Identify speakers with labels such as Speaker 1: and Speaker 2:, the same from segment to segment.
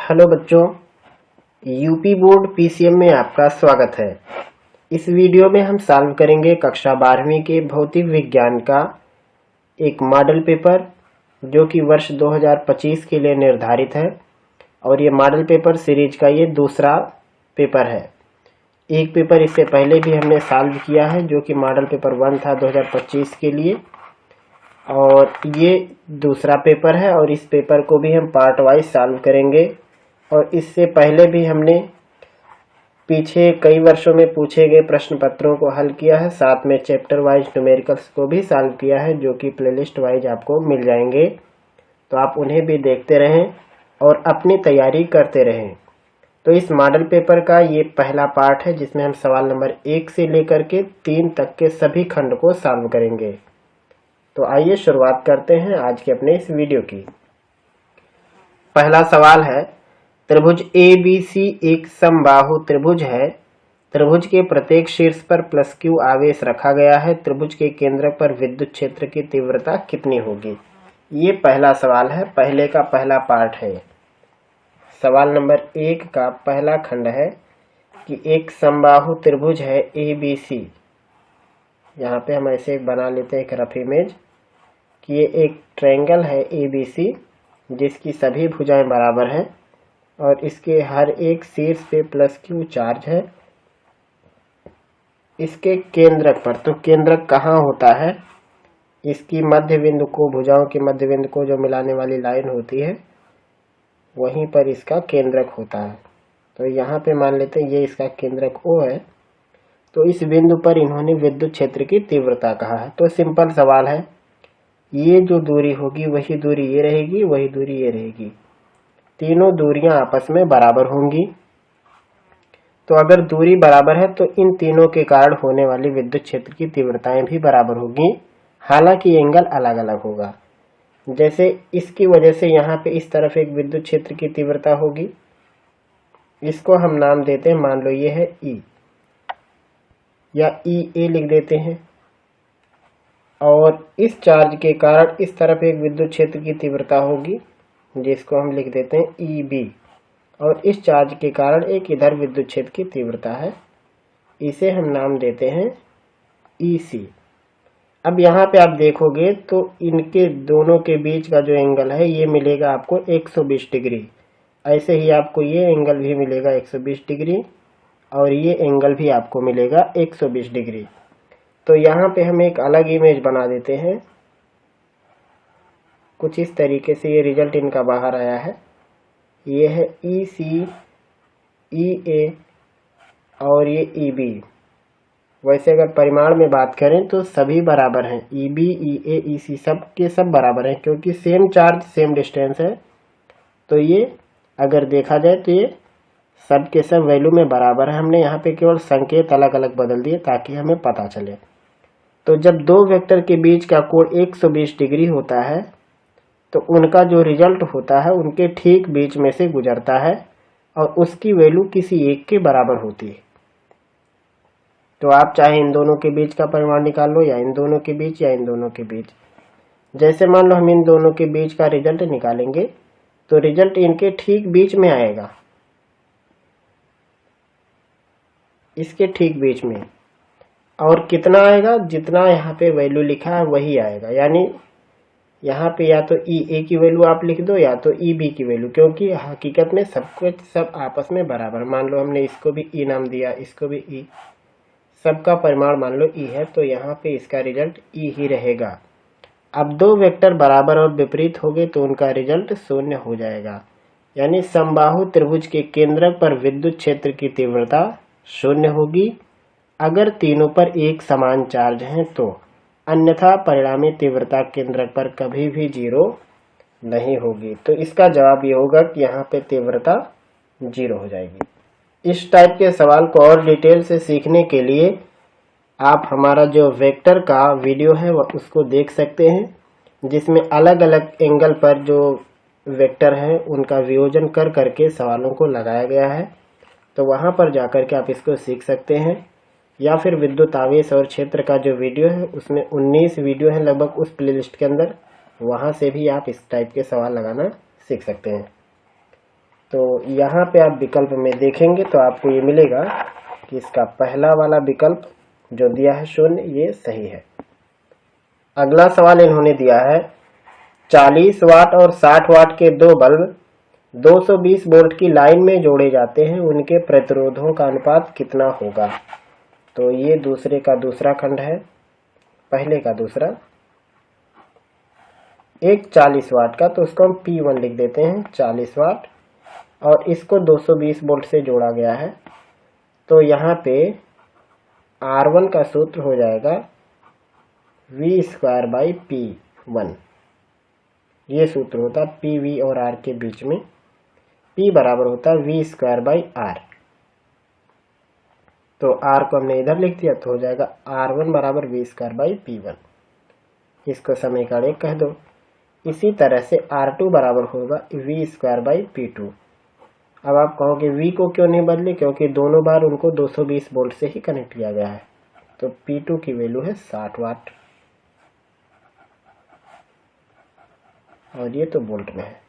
Speaker 1: Hello बच्चों, UP board PCM में आपका स्वागत है। इस वीडियो में हम सॉल्व करेंगे कक्षा 12वीं के भौतिक विज्ञान का एक मॉडल पेपर जो कि वर्ष 2025 के लिए निर्धारित है और ये मॉडल पेपर सीरीज का ये दूसरा पेपर है। एक पेपर इससे पहले भी हमने सॉल्व किया है जो कि मॉडल पेपर 1 था 2025 के लिए, और ये दूसरा पेपर है और इस पेपर को भी हम पार्ट वाइज सॉल्व करेंगे। और इससे पहले भी हमने पीछे कई वर्षों में पूछे गए प्रश्न पत्रों को हल किया है, साथ में चैप्टर वाइज न्यूमेरिकल्स को भी सॉल्व किया है जो कि प्लेलिस्ट वाइज आपको मिल जाएंगे, तो आप उन्हें भी देखते रहें और अपनी तैयारी करते रहें। तो इस मॉडल पेपर का ये पहला पार्ट है जिसमें हम सवाल नंबर 1 से लेकर के 3 तक के सभी खंड को सॉल्व करेंगे। तो आइए शुरुआत करते हैं आज के अपने इस वीडियो की। पहला सवाल है, त्रिभुज ABC एक समबाहु त्रिभुज है। त्रिभुज के प्रत्येक शीर्ष पर +Q आवेश रखा गया है। त्रिभुज के केंद्र पर विद्युत क्षेत्र की तीव्रता कितनी होगी? ये पहला सवाल है, पहले का पहला पार्ट है। सवाल नंबर 1 का पहला खंड है कि एक समबाहु त्रिभुज है ABC। यहाँ पे हम ऐसे बना लेते हैं एक रफ इमेज कि ये एक ट्रायंगल है ABC जिसकी सभी भुजाएं बराबर हैं और इसके हर एक शीर्ष पे +Q चार्ज है। इसके केंद्रक पर, तो केंद्रक कहाँ होता है? इसकी मध्य बिंदु को, भुजाओं के मध्य बिंदु को जो मिलाने वाली लाइन होती है वहीं पर इसका केंद्रक होता है। तो यहाँ पे मान लेते हैं ये इसका केंद्रक O है। तो इस बिंदु पर इन्होंने विद्युत क्षेत्र की तीव्रता कहा है। तो सिंपल सवाल है, ये जो दूरी होगी वही दूरी ये रहेगी, वही दूरी ये रहेगी, तीनों दूरियां आपस में बराबर होंगी। तो अगर दूरी बराबर है तो इन तीनों के कारण होने वाली विद्युत क्षेत्र की तीव्रताएं भी बराबर होगी, हालांकि एंगल अलग अलग होगा। जैसे इसकी वजह से यहाँ पे इस तरफ एक विद्युत क्षेत्र की तीव्रता होगी, इसको हम नाम देते हैं, मान लो ये है E या EA लिख देते हैं। और इस चार्ज के कारण इस तरफ एक विद्युत क्षेत्र की तीव्रता होगी जिसको हम लिख देते हैं EB, और इस चार्ज के कारण एक इधर विद्युत क्षेत्र की तीव्रता है, इसे हम नाम देते हैं EC। अब यहाँ पे आप देखोगे तो इनके दोनों के बीच का जो एंगल है ये मिलेगा आपको 120 डिग्री। ऐसे ही आपको ये एंगल भी मिलेगा 120 डिग्री और ये एंगल भी आपको मिलेगा 120 डिग्री। तो यहाँ पे हम एक अलग इमेज बना देते हैं, कुछ इस तरीके से ये रिजल्ट इनका बाहर आया है। ये है EC, EA और ये EB। वैसे अगर परिमाण में बात करें तो सभी बराबर हैं, EB, EA, EC सब के सब बराबर हैं क्योंकि सेम चार्ज सेम डिस्टेंस है। तो ये अगर देखा जाए तो ये सब के सब वैल्यू में बराबर है। हमने यहाँ पे केवल संकेत अलग अलग बदल दिए ताकि हमें पता चले। तो जब दो वेक्टर के बीच का कोण 120 डिग्री होता है तो उनका जो रिजल्ट होता है उनके ठीक बीच में से गुजरता है और उसकी वैल्यू किसी एक के बराबर होती है। तो आप चाहे इन दोनों के बीच का परिमाण निकाल लो या इन दोनों के बीच या इन दोनों के बीच। जैसे मान लो हम इन दोनों के बीच का रिजल्ट निकालेंगे तो रिजल्ट इनके ठीक बीच में आएगा, इसके ठीक बीच में। और कितना आएगा? जितना यहाँ पे वैल्यू लिखा है वही आएगा। यानी यहाँ पे या तो EA की वैल्यू आप लिख दो या तो EB की वैल्यू, क्योंकि हकीकत में सब आपस में बराबर। मान लो हमने इसको भी E नाम दिया, इसको भी E, सबका परिमाण मान लो E है, तो यहाँ पे इसका रिजल्ट E ही रहेगा। अब दो वेक्टर बराबर और विपरीत हो गए तो उनका रिजल्ट 0 हो जाएगा। यानी समबाहु त्रिभुज के केंद्रक पर विद्युत क्षेत्र की तीव्रता 0 होगी अगर तीनों पर एक समान चार्ज है तो, अन्यथा परिणामी तीव्रता केंद्रक पर कभी भी 0 नहीं होगी। तो इसका जवाब ये होगा कि यहाँ पे तीव्रता 0 हो जाएगी। इस टाइप के सवाल को और डिटेल से सीखने के लिए आप हमारा जो वेक्टर का वीडियो है वह उसको देख सकते हैं, जिसमें अलग अलग एंगल पर जो वेक्टर हैं उनका वियोजन कर करके सवालों को लगाया गया है। तो वहाँ पर जाकर के आप इसको सीख सकते हैं। या फिर विद्युत आवेश और क्षेत्र का जो वीडियो है उसमें 19 वीडियो है लगभग उस प्लेलिस्ट के अंदर, वहाँ से भी आप इस टाइप के सवाल लगाना सीख सकते हैं। तो यहाँ पे आप विकल्प में देखेंगे तो आपको ये मिलेगा कि इसका पहला वाला विकल्प जो दिया है 0 ये सही है। अगला सवाल इन्होंने दिया है 40 वाट और 60 वाट के दो बल्ब 220 वोल्ट की लाइन में जोड़े जाते हैं, उनके प्रतिरोधों का अनुपात कितना होगा। तो ये दूसरे का दूसरा खंड है, पहले का दूसरा। एक 40 वाट का, तो उसको हम P1 लिख देते हैं 40 वाट, और इसको 220 वोल्ट से जोड़ा गया है। तो यहाँ पे R1 का सूत्र हो जाएगा V²/P1। ये सूत्र होता है PV और R के बीच में, P बराबर होता है V²/R। तो R को हमने इधर लिख दिया तो हो जाएगा R1 बराबर V²/P1। इसको समीकरण 1 कह दो। इसी तरह से R2 बराबर होगा V²/P2। अब आप कहोगे V को क्यों नहीं बदले, क्योंकि दोनों बार उनको 220 वोल्ट से ही कनेक्ट किया गया है। तो P2 की वैल्यू है 60 वाट, और ये तो वोल्ट में है।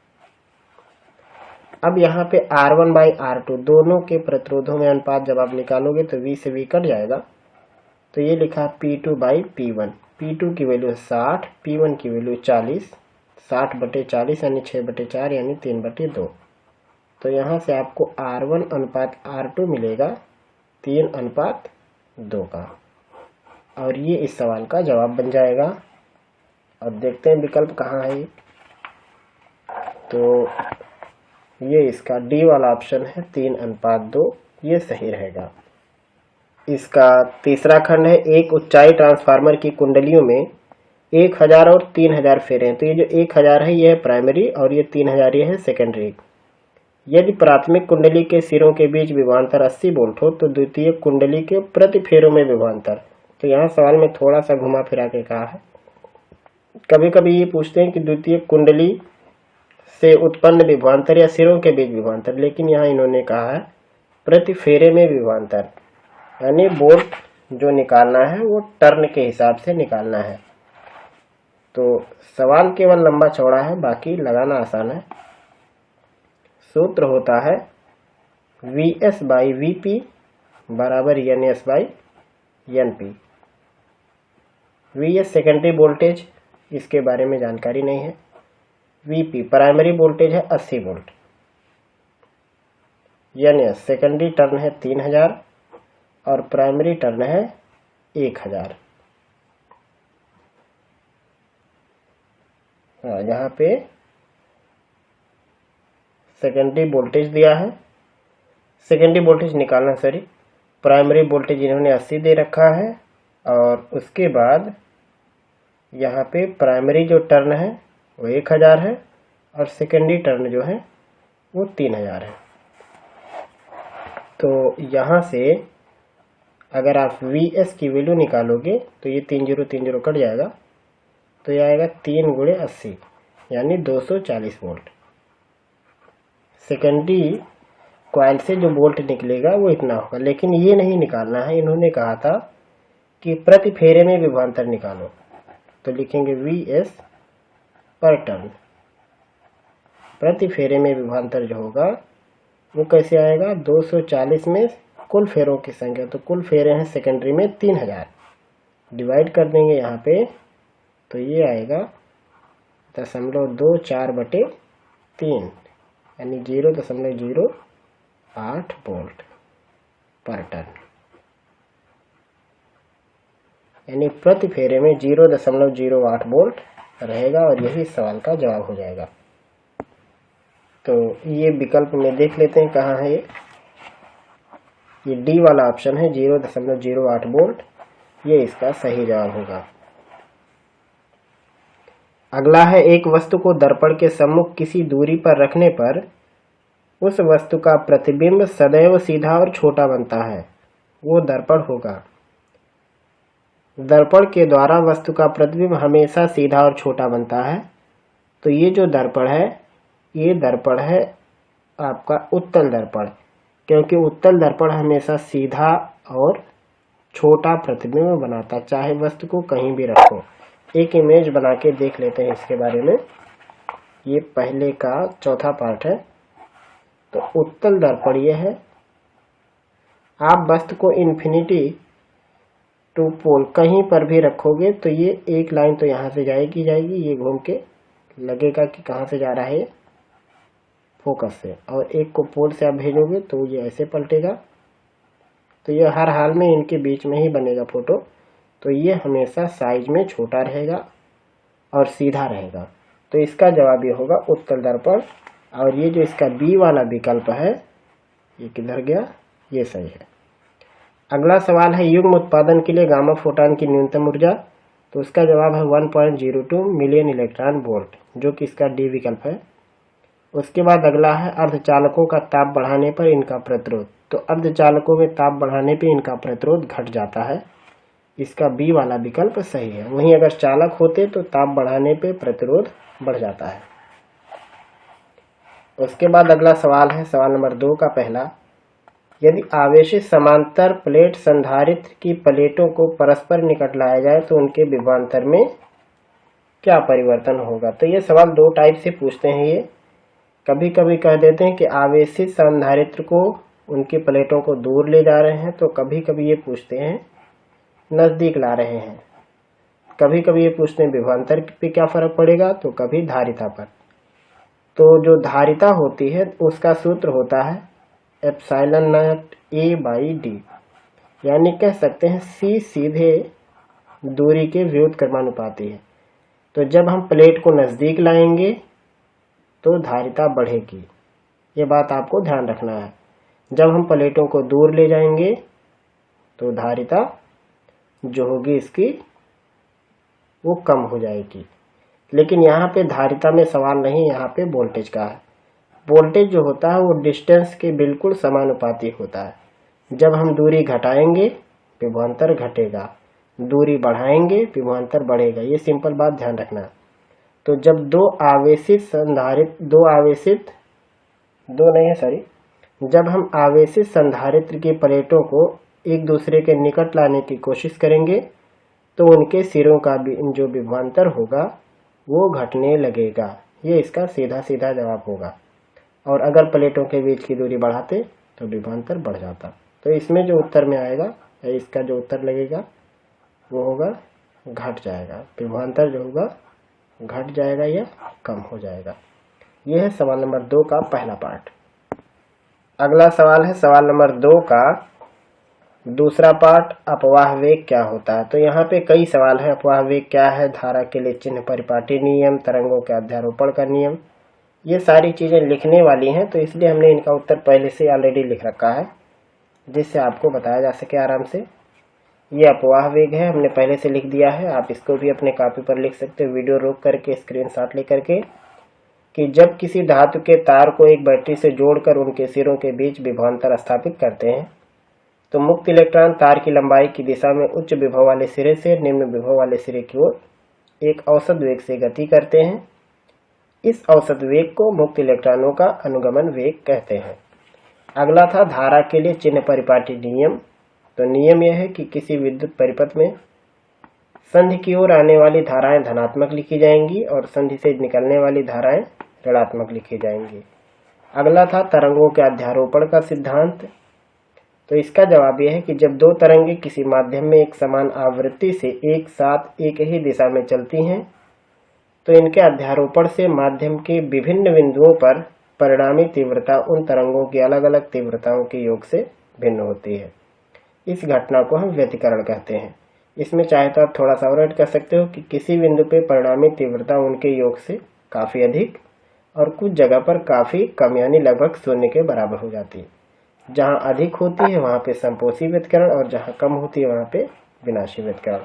Speaker 1: अब यहाँ पे R1/R2 दोनों के प्रतिरोधों में अनुपात जब आप निकालोगे तो V से V कट जाएगा। तो ये लिखा P2/P1। P2 की वैल्यू 60, P1 की वैल्यू 40। 60/40 यानी 6/4 यानी 3/2। तो यहाँ से आपको R1/R2 मिलेगा 3/2 का, और ये इस सवाल का जवाब बन जाएगा। अब देखते हैं विकल्प कहाँ है। तो ये इसका डी वाला ऑप्शन है 3/2, ये सही रहेगा। इसका तीसरा खंड है एक ऊंचाई ट्रांसफार्मर की कुंडलियों में 1000 और 3000 फेरे हैं। तो ये जो 1000 है ये है प्राइमरी, और ये 3000 ये है सेकेंडरी। यदि प्राथमिक कुंडली के सिरों के बीच विभवांतर 80 वोल्ट हो तो द्वितीय कुंडली के प्रति फेरों में विभवांतर। तो यहाँ सवाल में थोड़ा सा घुमा फिरा के कहा है। कभी कभी ये पूछते हैं कि द्वितीय कुंडली से उत्पन्न विभवांतर या सिरों के बीच विभवांतर, लेकिन यहाँ इन्होंने कहा है प्रति फेरे में विभवांतर, यानी वोल्ट जो निकालना है वो टर्न के हिसाब से निकालना है। तो सवाल केवल लंबा चौड़ा है, बाकी लगाना आसान है। सूत्र होता है VS/VP बराबर NS/NP। VS सेकेंडरी वोल्टेज, इसके बारे में जानकारी नहीं है। VP प्राइमरी वोल्टेज है 80 वोल्ट। NS सेकेंडरी टर्न है 3000 और प्राइमरी टर्न है 1000। यहाँ पे सेकेंडरी वोल्टेज दिया है, सेकेंडरी वोल्टेज निकालना, सॉरी प्राइमरी वोल्टेज इन्होंने 80 दे रखा है, और उसके बाद यहाँ पे प्राइमरी जो टर्न है वो 1000 है और सेकेंडरी टर्न जो है वो 3000 है। तो यहाँ से अगर आप VS की वैल्यू निकालोगे तो ये 30 कट जाएगा, तो ये आएगा 3 × 80 यानी 240 वोल्ट। सेकेंडरी कॉइल से जो वोल्ट निकलेगा वो इतना होगा, लेकिन ये नहीं निकालना है। इन्होंने कहा था कि प्रति फेरे में विभवांतर निकालो, तो लिखेंगे VS पर टर्न। प्रति फेरे में विभवांतर जो होगा वो कैसे आएगा, 240 में कुल फेरों की संख्या, तो कुल फेरे हैं सेकेंडरी में 3000, डिवाइड कर देंगे यहाँ पे, तो ये आएगा 0.24/3 यानी 0.08 वोल्ट पर टन, यानी प्रति फेरे में 0.08 वोल्ट रहेगा, और यही सवाल का जवाब हो जाएगा। तो ये विकल्प में देख लेते हैं कहाँ है ये डी वाला ऑप्शन है 0.08 वोल्ट, ये इसका सही जवाब होगा। अगला है एक वस्तु को दर्पण के सम्मुख किसी दूरी पर रखने पर उस वस्तु का प्रतिबिंब सदैव सीधा और छोटा बनता है, वो दर्पण होगा। दर्पण के द्वारा वस्तु का प्रतिबिंब हमेशा सीधा और छोटा बनता है। तो ये जो दर्पण है ये दर्पण है आपका उत्तल दर्पण, क्योंकि उत्तल दर्पण हमेशा सीधा और छोटा प्रतिबिंब बनाता, चाहे वस्तु को कहीं भी रखो। एक इमेज बना के देख लेते हैं इसके बारे में। ये पहले का चौथा पार्ट है। तो उत्तल दर्पण ये है। आप वस्तु को इन्फिनिटी टू पोल कहीं पर भी रखोगे तो ये एक लाइन तो यहाँ से जाएगी, ये घूम के लगेगा कि कहाँ से जा रहा है, फोकस से, और एक को पोल से आप भेजोगे तो ये ऐसे पलटेगा। तो ये हर हाल में इनके बीच में ही बनेगा फोटो। तो ये हमेशा साइज में छोटा रहेगा और सीधा रहेगा। तो इसका जवाब ये होगा उत्तल दर्पण। और ये जो इसका बी वाला विकल्प है, ये किधर गया, ये सही है। अगला सवाल है युग्म उत्पादन के लिए गामा फोटॉन की न्यूनतम ऊर्जा। तो उसका जवाब है 1.02 मिलियन इलेक्ट्रॉन वोल्ट, जो कि इसका डी विकल्प है। उसके बाद अगला है अर्धचालकों का ताप बढ़ाने पर इनका प्रतिरोध। तो अर्धचालकों में ताप बढ़ाने पर इनका प्रतिरोध घट जाता है, इसका बी वाला विकल्प सही है। वहीं अगर चालक होते तो ताप बढ़ाने पे प्रतिरोध बढ़ जाता है। उसके बाद अगला सवाल है सवाल नंबर 2 का पहला, यदि आवेशित समांतर प्लेट संधारित्र की प्लेटों को परस्पर निकट लाया जाए तो उनके विभवांतर में क्या परिवर्तन होगा। तो ये सवाल 2 टाइप से पूछते हैं। ये कभी कभी कह देते हैं कि आवेशित संधारित्र को उनकी प्लेटों को दूर ले जा रहे हैं, तो कभी कभी ये पूछते हैं नजदीक ला रहे हैं। कभी कभी ये पूछते हैं विभवांतर पे क्या फर्क पड़ेगा, तो कभी धारिता पर। तो जो धारिता होती है उसका सूत्र होता है epsilon not a by D, यानी कह सकते हैं सी सीधे दूरी के व्युत्क्रमानुपाती है। तो जब हम प्लेट को नजदीक लाएंगे तो धारिता बढ़ेगी, ये बात आपको ध्यान रखना है। जब हम प्लेटों को दूर ले जाएंगे तो धारिता जो होगी इसकी वो कम हो जाएगी। लेकिन यहाँ पे धारिता में सवाल नहीं, यहाँ पे वोल्टेज का है। वोल्टेज जो होता है वो डिस्टेंस के बिल्कुल समानुपाती होता है। जब हम दूरी घटाएंगे विभवांतर घटेगा, दूरी बढ़ाएंगे विभवांतर बढ़ेगा। ये सिंपल बात ध्यान रखना। तो जब जब हम आवेशित संधारित्र की प्लेटों को एक दूसरे के निकट लाने की कोशिश करेंगे तो उनके सिरों का जो विभवांतर होगा वो घटने लगेगा। ये इसका सीधा सीधा जवाब होगा। और अगर प्लेटों के बीच की दूरी बढ़ाते तो विभवांतर बढ़ जाता। तो इसमें जो उत्तर में आएगा, इसका जो उत्तर लगेगा वो होगा घट जाएगा। विभवांतर जो होगा घट जाएगा या कम हो जाएगा। यह है सवाल नंबर 2 का पहला पार्ट। अगला सवाल है सवाल नंबर 2 का दूसरा पार्ट, अपवाह वेग क्या होता है। तो यहाँ पे कई सवाल है। अपवाह वेग क्या है, धारा के लिए चिन्ह परिपाटी नियम, तरंगों के अध्यारोपण का नियम, ये सारी चीजें लिखने वाली हैं। तो इसलिए हमने इनका उत्तर पहले से ऑलरेडी लिख रखा है, जिससे आपको बताया जा सके आराम से। ये अपवाह वेग है, हमने पहले से लिख दिया है। आप इसको भी अपने कॉपी पर लिख सकते हो, वीडियो रोक करके स्क्रीनशॉट लेकर के, कि जब किसी धातु के तार को एक बैटरी से जोड़कर उनके सिरों के बीच विभवांतर स्थापित करते हैं तो मुक्त इलेक्ट्रॉन तार की लंबाई की दिशा में उच्च विभव वाले सिरे से निम्न विभव वाले सिरे की ओर एक औसत वेग से गति करते हैं। इस औसत वेग को मुक्त इलेक्ट्रॉनों का अनुगमन वेग कहते हैं। अगला था धारा के लिए चिन्ह परिपाटी नियम। तो नियम यह है कि किसी विद्युत परिपथ में संधि की ओर आने वाली धाराएं धनात्मक लिखी जाएंगी और संधि से निकलने वाली धाराएं ऋणात्मक लिखी जाएंगी। अगला था तरंगों के अध्यारोपण का सिद्धांत। तो इसका जवाब यह है कि जब दो तरंगे किसी माध्यम में एक समान आवृत्ति से एक साथ एक ही दिशा में चलती हैं तो इनके अध्यारोपण से माध्यम के विभिन्न बिंदुओं पर परिणामी तीव्रता उन तरंगों की अलग अलग तीव्रताओं के योग से भिन्न होती है। इस घटना को हम व्यतिकरण कहते हैं। इसमें चाहे तो आप थोड़ा सा और ऐड कर सकते हो कि किसी बिंदु पे परिणामी तीव्रता उनके योग से काफी अधिक और कुछ जगह पर काफी कम, यानी लगभग शून्य के बराबर हो जाती है। जहां अधिक होती है वहां पे संपोषी व्यतिकरण और जहां कम होती है वहां पे विनाशी व्यतिकरण।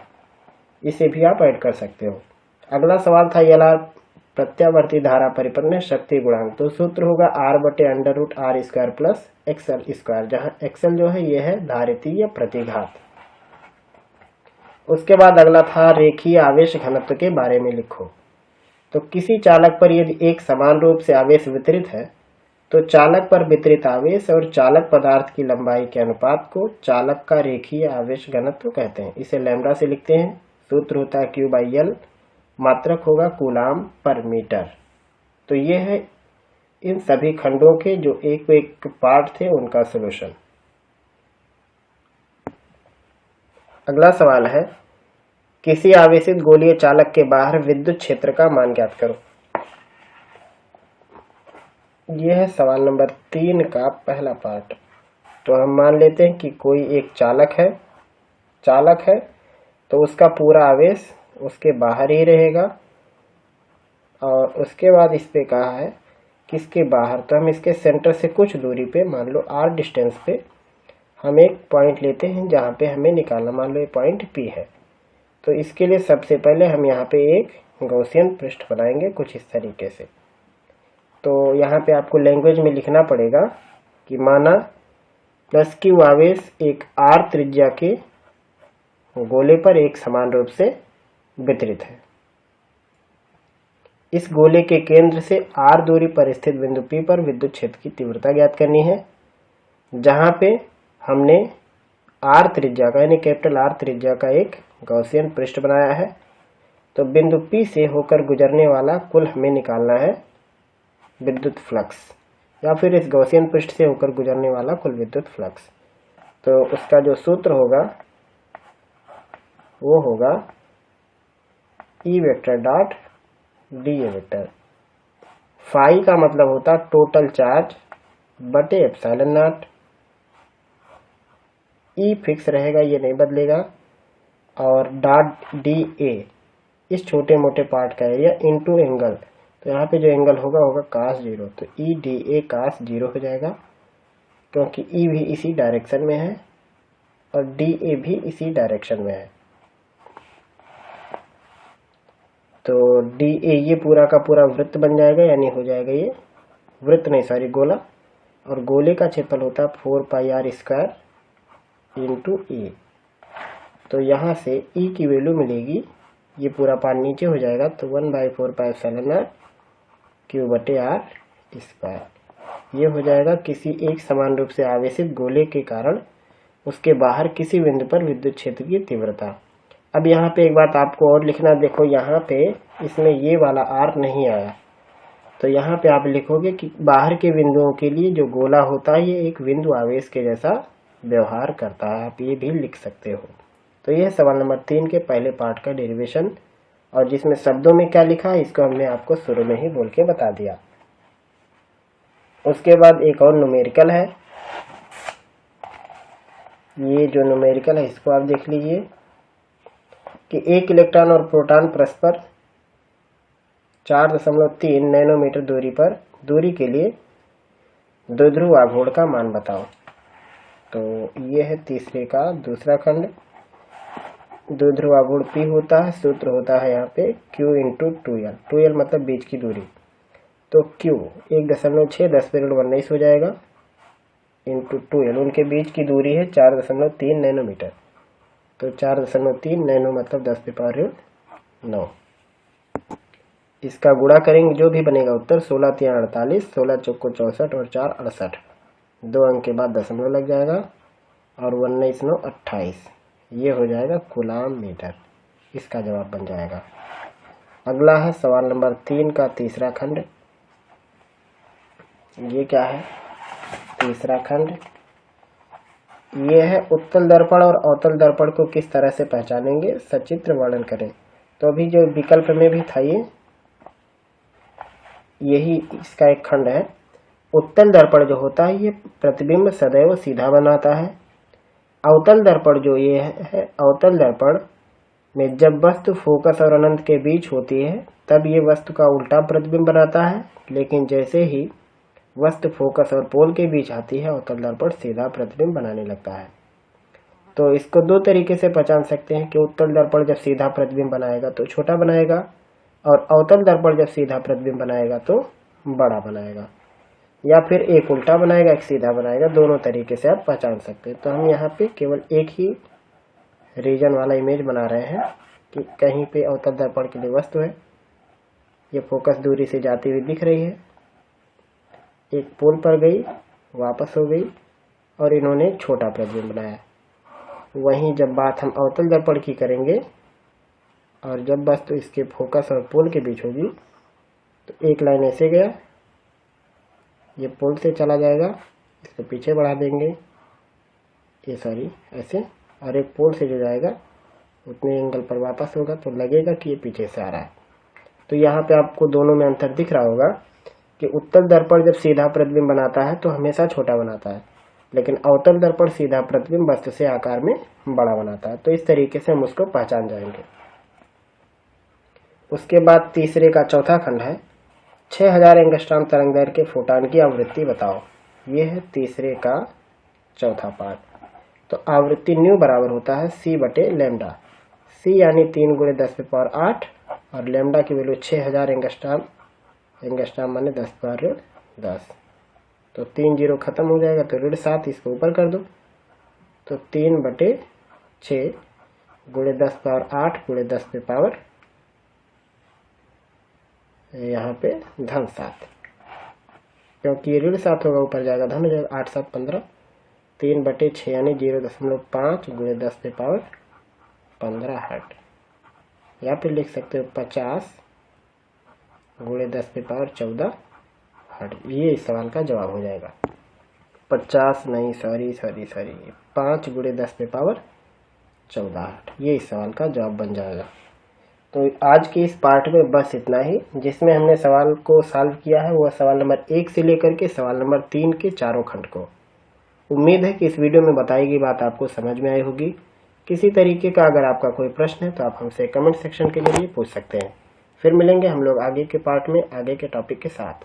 Speaker 1: इसे भी आप ऐड कर सकते हो। अगला सवाल था एलआर प्रत्यावर्ती धारा परिपथ में शक्ति गुणांक। तो सूत्र होगा R/√R² प्लस XL², जहां XL जो है यह है धारितीय प्रतिघात। उसके बाद अगला था रेखीय आवेश घनत्व के बारे में लिखो। तो किसी चालक पर यदि एक समान रूप से आवेश वितरित है तो चालक पर वितरित आवेश और चालक पदार्थ की लंबाई के अनुपात को चालक का रेखीय आवेश घनत्व कहते हैं। इसे लैम्ब्डा से लिखते हैं। सूत्र होता है Q/L, मात्रक होगा कूलाम पर मीटर। तो ये है इन सभी खंडों के जो एक एक पार्ट थे उनका सॉल्यूशन। अगला सवाल है, किसी आवेशित गोलीय चालक के बाहर विद्युत क्षेत्र का मान ज्ञात करो। यह है सवाल नंबर 3 का पहला पार्ट। तो हम मान लेते हैं कि कोई एक चालक है तो उसका पूरा आवेश उसके बाहर ही रहेगा, और उसके बाद इस पे कहा है किसके बाहर, तो हम इसके सेंटर से कुछ दूरी पे, मान लो r डिस्टेंस पे हम एक पॉइंट लेते हैं जहाँ पे हमें निकालना, मान लो ये पॉइंट P है। तो इसके लिए सबसे पहले हम यहाँ पे एक गॉसियन पृष्ठ बनाएंगे कुछ इस तरीके से। तो यहाँ पे आपको लैंग्वेज में लिखना पड़ेगा कि माना प्लस Q आवेश एक r त्रिज्या के गोले पर एक समान रूप से वितरित है। इस गोले के केंद्र से r दूरी पर स्थित बिंदु P पर विद्युत क्षेत्र की तीव्रता ज्ञात करनी है, जहां पे हमने r त्रिज्या का यानी कैपिटल R त्रिज्या का एक गॉसियन पृष्ठ बनाया है। तो बिंदु P से होकर गुजरने वाला कुल हमें निकालना है विद्युत फ्लक्स, या फिर इस गॉसियन पृष्ठ से होकर गुजरने वाला कुल विद्युत फ्लक्स। तो उसका जो सूत्र होगा वो होगा E vector dot dA vector. Phi का मतलब होता टोटल चार्ज बटे एप्सिलॉन नॉट। E फिक्स रहेगा, ये नहीं बदलेगा, और डॉट dA इस छोटे मोटे पार्ट का एरिया इनटू एंगल। तो यहाँ पे जो एंगल होगा cos 0, तो E dA cos 0 हो जाएगा, क्योंकि E भी इसी डायरेक्शन में है और dA भी इसी डायरेक्शन में है। तो dA ये पूरा का पूरा वृत्त बन जाएगा, यानी हो जाएगा ये वृत्त नहीं सॉरी गोला, और गोले का क्षेत्रफल होता है 4 पाई r स्क्वायर इंटू ए। तो यहाँ से E की वैल्यू मिलेगी, ये पूरा पार्ट नीचे हो जाएगा, तो 1/4 पाई एप्सिलॉन नॉट Q बटे r स्क्वायर। ये हो जाएगा किसी एक समान रूप से आवेशित गोले के कारण उसके बाहर किसी बिंदु पर विद्युत क्षेत्र की तीव्रता। अब यहाँ पे एक बात आपको और लिखना, देखो यहाँ पे इसमें ये वाला r नहीं आया, तो यहाँ पे आप लिखोगे कि बाहर के बिंदुओं के लिए जो गोला होता है ये एक बिंदु आवेश के जैसा व्यवहार करता है, आप ये भी लिख सकते हो। तो यह सवाल नंबर 3 के पहले पार्ट का डेरिवेशन, और जिसमें शब्दों में क्या लिखा है इसको हमने आपको शुरू में ही बोल के बता दिया। उसके बाद एक और न्यूमेरिकल है, ये जो न्यूमेरिकल है इसको आप देख लीजिए कि एक इलेक्ट्रॉन और प्रोटॉन परस्पर 4.3 नैनोमीटर दूरी के लिए द्विध्रुव आघूर्ण का मान बताओ। तो ये है तीसरे का दूसरा खंड। द्विध्रुव आघूर्ण P होता है, सूत्र होता है यहाँ पे Q इंटू 2L, 2L मतलब बीच की दूरी। तो Q 1.6 हो जाएगा इंटू 2L, उनके बीच की दूरी है 4.3 नैनोमीटर। तो 4.3 नैनो मतलब 10⁻9। इसका गुणा करेंगे जो भी बनेगा उत्तर 16×3 48, 16×4 64 और 4 68, 2 अंक के बाद दशमलव लग जाएगा, और 19×9 28, ये हो जाएगा कूलाम मीटर। इसका जवाब बन जाएगा। अगला है सवाल नंबर 3 का तीसरा खंड। ये क्या है? तीसरा खंड ये है उत्तल दर्पण और अवतल दर्पण को किस तरह से पहचानेंगे, सचित्र वर्णन करें। तो अभी जो विकल्प में भी था यही इसका एक खंड है। उत्तल दर्पण जो होता है ये प्रतिबिंब सदैव सीधा बनाता है। अवतल दर्पण जो ये है, अवतल दर्पण में जब वस्तु फोकस और अनंत के बीच होती है तब ये वस्तु का उल्टा प्रतिबिंब बनाता है, लेकिन जैसे ही वस्तु फोकस और पोल के बीच आती है अवतल दर्पण सीधा प्रतिबिंब बनाने लगता है। तो इसको दो तरीके से पहचान सकते हैं कि उत्तल दर्पण जब सीधा प्रतिबिंब बनाएगा तो छोटा बनाएगा, और अवतल दर्पण जब सीधा प्रतिबिंब बनाएगा तो बड़ा बनाएगा, या फिर एक उल्टा बनाएगा एक सीधा बनाएगा। दोनों तरीके से आप पहचान सकते हैं। तो हम यहाँ पे केवल एक ही रीजन वाला इमेज बना रहे हैं कि कहीं पे अवतल दर्पण के लिए वस्तु है, ये फोकस दूरी से जाती हुई दिख रही है, एक पोल पर गई वापस हो गई, और इन्होंने एक छोटा प्रतिबिंब बनाया। वहीं जब बात हम अवतल दर्पण की करेंगे और जब वस्तु इसके फोकस और पोल के बीच होगी तो एक लाइन ऐसे गया ये पोल से चला जाएगा, इसको पीछे बढ़ा देंगे, ये सॉरी ऐसे, और एक पोल से जो जाएगा उतने एंगल पर वापस होगा तो लगेगा कि ये पीछे से आ रहा है। तो यहाँ पे आपको दोनों में अंतर दिख रहा होगा कि उत्तल दर्पण जब सीधा प्रतिबिंब बनाता है तो हमेशा छोटा बनाता है, लेकिन अवतल दर्पण सीधा प्रतिबिंब वस्तु से आकार में बड़ा बनाता है। तो इस तरीके से हम उसको पहचान जाएंगे। उसके बाद तीसरे का चौथा खंड है 6000 एंगस्ट्रॉम तरंगदैर्घ्य के फोटॉन की आवृत्ति बताओ। ये है तीसरे का चौथा पार्ट। तो आवृत्ति न्यू बराबर होता है c बटे लैम्डा। c यानी 3 × 10⁸ और लैम्डा की वैल्यू 6000 एंगस्ट्रॉम, एंगस्ट्रॉम माने 10⁻10। तो 3 जीरो खत्म हो जाएगा तो ऋण 7 इसको ऊपर कर दो, तो 3/6 × 10⁸ यहाँ पे -7, क्योंकि ये ऋण 7 होगा ऊपर जाएगा धन हो जाएगा, 8 7 15, 3/6 यानी 0.5 × 10⁻15 हर्ट, या फिर लिख सकते हो 50 × 10⁻14 हर्ट। ये इस सवाल का जवाब हो जाएगा। 50 नहीं, सॉरी 5 × 10⁻14 हर्ट, ये इस सवाल का जवाब बन जाएगा। तो आज के इस पार्ट में बस इतना ही। जिसमें हमने सवाल को सॉल्व किया है वह सवाल नंबर 1 से लेकर के सवाल नंबर 3 के चारों खंड को। उम्मीद है कि इस वीडियो में बताई गई बात आपको समझ में आई होगी। किसी तरीके का अगर आपका कोई प्रश्न है तो आप हमसे कमेंट सेक्शन के जरिए पूछ सकते हैं। फिर मिलेंगे हम लोग आगे के पार्ट में आगे के टॉपिक के साथ।